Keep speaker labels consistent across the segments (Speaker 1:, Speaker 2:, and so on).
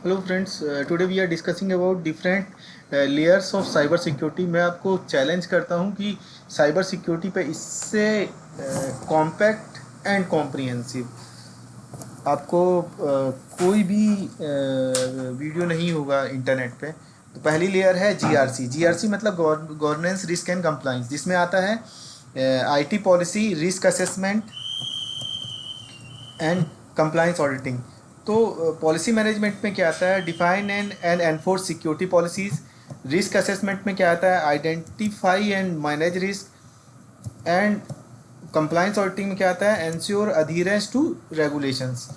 Speaker 1: Hello friends, today we are discussing about different layers of cyber security. मैं आपको challenge करता हूं कि साइबर सिक्योरिटी पे इससे कॉम्पैक्ट एंड कॉम्प्रिहेंसिव आपको कोई भी वीडियो नहीं होगा इंटरनेट पे। तो पहली लेयर है जीआरसी। जीआरसी मतलब गवर्नेंस रिस्क एंड कंप्लाइंस, जिसमें आता है IT policy, risk assessment and compliance auditing. तो पॉलिसी मैनेजमेंट में क्या आता है? Define and enforce security policies. Risk assessment में क्या आता है? Identify and manage risk. And compliance auditing में क्या आता है? एंश्योर अधीरेंस टू रेगुलेशंस,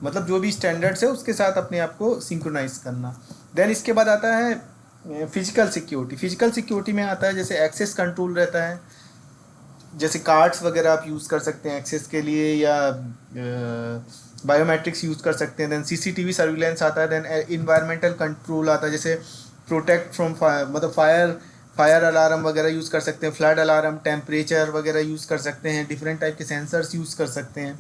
Speaker 1: मतलब जो भी स्टैंडर्ड्स है उसके साथ अपने आप को सिंक्रोनाइज करना। देन इसके बाद आता है फिजिकल सिक्योरिटी। फिजिकल सिक्योरिटी में आता है जैसे एक्सेस कंट्रोल रहता है, जैसे कार्ड्स वगैरह आप यूज़ कर सकते हैं एक्सेस के लिए, या बायोमेट्रिक्स यूज़ कर सकते हैं। देन सीसीटीवी सर्विलेंस आता है। देन इन्वायरमेंटल कंट्रोल आता है, जैसे प्रोटेक्ट फ्रॉम फायर, मतलब फायर अलार्म वगैरह यूज़ कर सकते हैं, फ्लड अलार्म, टेम्परेचर वगैरह यूज़ कर सकते हैं, डिफरेंट टाइप के सेंसर्स यूज़ कर सकते हैं।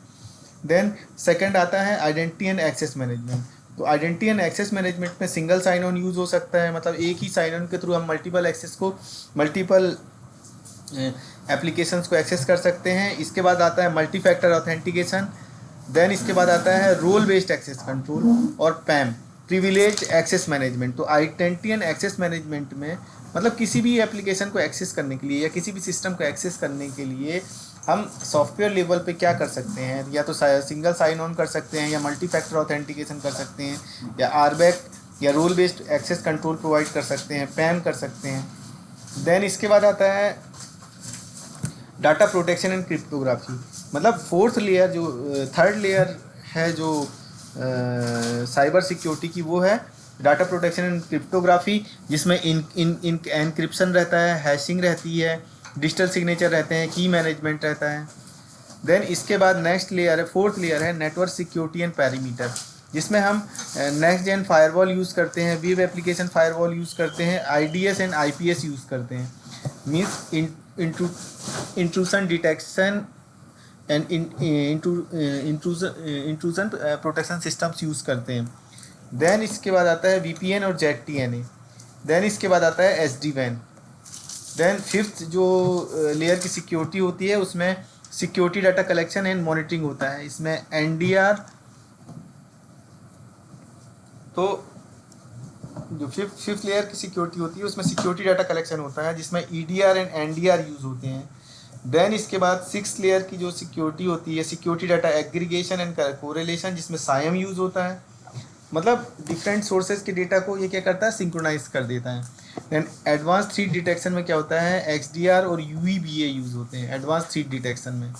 Speaker 1: देन सेकंड आता है आइडेंटिटी एंड एक्सेस मैनेजमेंट। तो आइडेंटिटी एंड एक्सेस मैनेजमेंट में सिंगल साइन ऑन यूज़ हो सकता है, मतलब एक ही साइन ऑन के थ्रू हम मल्टीपल एक्सेस को, मल्टीपल एप्लीकेशंस को एक्सेस कर सकते हैं। इसके बाद आता है मल्टी फैक्टर ऑथेंटिकेशन। देन इसके बाद आता है रोल बेस्ड एक्सेस कंट्रोल और पैम, प्रिविलेज एक्सेस मैनेजमेंट। तो आइडेंटिटी एंड एक्सेस मैनेजमेंट में मतलब किसी भी एप्लीकेशन को एक्सेस करने के लिए या किसी भी सिस्टम को एक्सेस करने के लिए हम सॉफ्टवेयर लेवल पे क्या कर सकते हैं? या तो सिंगल साइन ऑन कर सकते हैं, या मल्टी फैक्टर ऑथेंटिकेशन कर सकते हैं, या आरबैक या role based access control provide कर सकते हैं, पैम कर सकते हैं। देन इसके बाद आता है डाटा प्रोटेक्शन एंड क्रिप्टोग्राफी, मतलब फोर्थ लेयर, जो थर्ड लेयर है जो साइबर सिक्योरिटी की, वो है डाटा प्रोटेक्शन एंड क्रिप्टोग्राफी, जिसमें इन एनक्रिप्शन रहता है, हैशिंग रहती है, डिजिटल सिग्नेचर रहते हैं, की मैनेजमेंट रहता है। देन इसके बाद नेक्स्ट लेयर है, फोर्थ लेयर है नेटवर्क सिक्योरिटी एंड पैरीमीटर, जिसमें हम नेक्स्ट जेन फायरवॉल यूज़ करते हैं, वेब एप्लीकेशन फायरवॉल यूज़ करते हैं, आईडीएस एंड आईपीएस यूज़ करते हैं। Means intrusion detection and intrusion protection systems use करते हैं। देन इसके बाद आता है वीपीएन और जेडटीएनए। देन इसके बाद आता है एसडी वैन। देन फिफ्थ जो लेयर की सिक्योरिटी होती है, उसमें security data collection and monitoring होता है, इसमें एनडीआर। तो जो फिफ्थ लेयर की सिक्योरिटी होती है उसमें सिक्योरिटी डाटा कलेक्शन होता है, जिसमें ईडीआर एंड एनडीआर यूज़ होते हैं। देन इसके बाद सिक्स लेयर की जो सिक्योरिटी होती है, security data aggregation and correlation, जिसमें सायम यूज़ होता है, मतलब डिफरेंट सोर्सेज के डेटा को ये क्या करता है? सिंक्रोनाइज कर देता है। देन एडवांस थ्रेट डिटेक्शन में क्या होता है? एक्सडीआर और यूईबीए यूज़ होते हैं एडवांस थ्रेट डिटेक्शन में।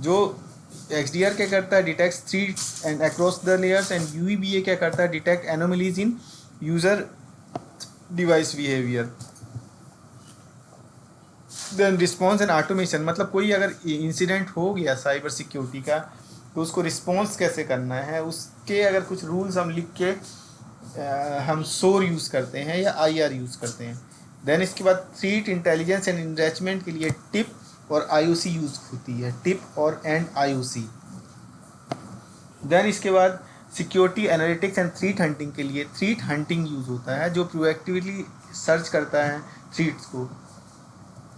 Speaker 1: जो एक्सडीआर क्या करता है? Detect threats and across the layers. And UEBA क्या करता है? Detect anomalies in user device behaviour. Then response and automation, मतलब कोई अगर इंसिडेंट हो गया साइबर सिक्योरिटी का, तो उसको रिस्पॉन्स कैसे करना है, उसके अगर कुछ रूल्स हम लिख के हम सोर यूज़ करते हैं या आईआर यूज़ करते हैं। देन इसके बाद थ्रीट इंटेलिजेंस एंड इन्रेचमेंट के लिए टिप और आईओसी यूज़ होती है, टिप और एंड आईओसी। देन इसके बाद security analytics and threat hunting के लिए थ्रीट हंटिंग यूज़ होता है, जो प्रोएक्टिवली सर्च करता है थ्रीट्स को।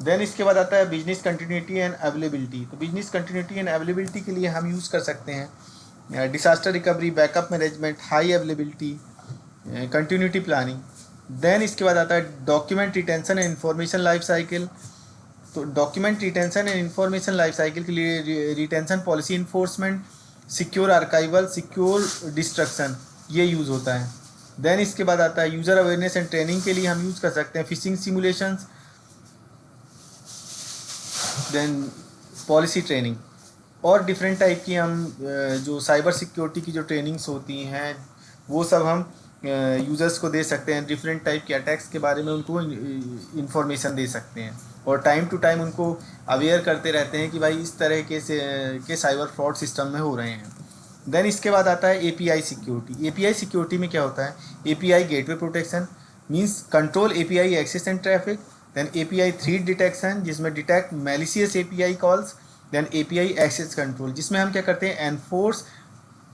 Speaker 1: देन इसके बाद आता है बिजनेस कंटिन्यूटी एंड अवेलेबिलिटी। तो बिजनेस कंटिन्यूटी एंड अवेलेबिलिटी के लिए हम यूज़ कर सकते हैं disaster recovery, backup management, high availability, continuity planning. Then इसके बाद आता है document retention and information life cycle. तो document retention and information life cycle के लिए retention policy enforcement, secure archival, secure destruction, ये यूज़ होता है। देन इसके बाद आता है यूज़र अवेयरनेस एंड ट्रेनिंग के लिए हम यूज़ कर सकते हैं phishing simulations, then policy training, और डिफरेंट टाइप की हम जो साइबर सिक्योरिटी की जो ट्रेनिंग्स होती हैं वो सब हम यूज़र्स को दे सकते हैं। डिफरेंट टाइप के अटैक्स के बारे में उनको इंफॉर्मेशन दे सकते हैं, और टाइम टू टाइम उनको अवेयर करते रहते हैं कि भाई इस तरह के साइबर फ्रॉड सिस्टम में हो रहे हैं। देन इसके बाद आता है एपीआई सिक्योरिटी। एपीआई सिक्योरिटी में क्या होता है? API gateway protection, means control API access and traffic. Then API threat detection, जिसमें detect malicious API calls. Then API access control, जिसमें हम क्या करते हैं? Enforce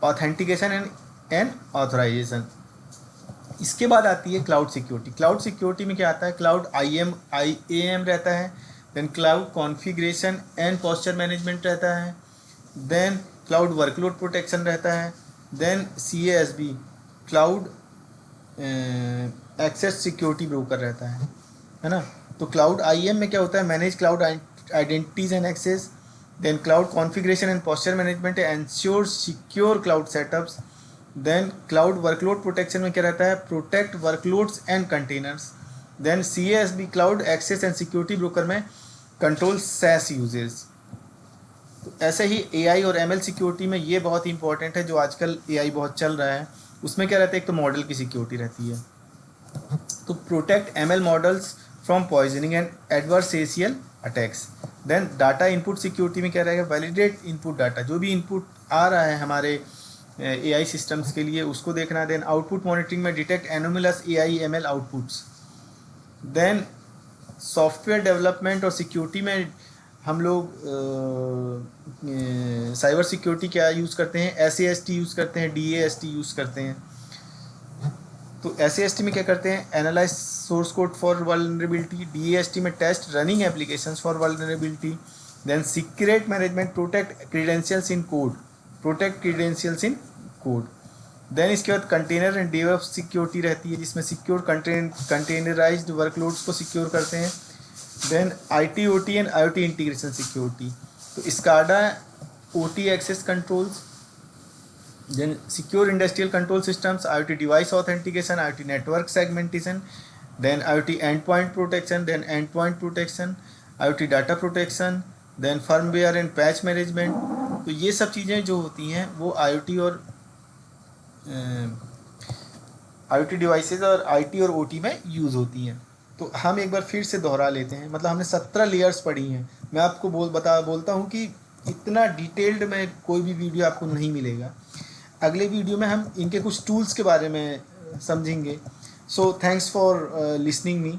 Speaker 1: authentication and and authorisation. इसके बाद आती है क्लाउड सिक्योरिटी। क्लाउड सिक्योरिटी में क्या आता है, क्लाउड IAM रहता है, then cloud configuration and posture management रहता है, देन क्लाउड वर्कलोड प्रोटेक्शन रहता है, then CASB cloud access security broker रहता है ना। तो क्लाउड IAM में क्या होता है, manage cloud identities and access, then cloud configuration and posture management ensure secure cloud setups, then cloud workload protection में क्या रहता है, protect workloads and containers, then CASB cloud access and security broker में control SaaS uses. तो ऐसे ही AI और ML security में ये बहुत ही इंपॉर्टेंट है, जो आजकल AI बहुत चल रहा है, उसमें क्या रहता है, एक तो मॉडल की सिक्योरिटी रहती है, तो protect ML models from poisoning and adversarial attacks. Then data input security में क्या रहेगा, वैलिडेट इनपुट डाटा, जो भी इनपुट आ रहा है हमारे AI सिस्टम्स के लिए उसको देखना। देन आउटपुट मॉनिटरिंग में detect anomalous AI ML outputs. Then software development और सिक्योरिटी में हम लोग साइबर सिक्योरिटी क्या यूज़ करते हैं, SAST यूज़ करते हैं, DAST यूज़ करते हैं। तो SAST में क्या करते हैं, analyze source code for vulnerability, DAST में test running applications for vulnerability, then secret management protect credentials in code, protect credentials in code. Then इसके बाद कंटेनर एंड डेवऑप्स सिक्योरिटी रहती है, जिसमें सिक्योर कंटेनराइज्ड वर्कलोड्स को सिक्योर करते हैं। Then IT OT and IoT integration security, तो SCADA OT access controls, then secure industrial control systems, IoT device authentication, IoT network segmentation, then IoT endpoint protection, then endpoint protection, IoT data protection, then firmware and patch management। तो ये सब चीज़ें जो होती हैं वो IoT और IoT devices और IT और OT में यूज़ होती हैं। तो हम एक बार फिर से दोहरा लेते हैं, मतलब हमने 17 लेयर्स पढ़ी हैं। मैं आपको बोलता हूँ कि इतना डिटेल्ड में कोई भी वीडियो आपको नहीं मिलेगा। अगले वीडियो में हम इनके कुछ टूल्स के बारे में समझेंगे। So thanks for listening me.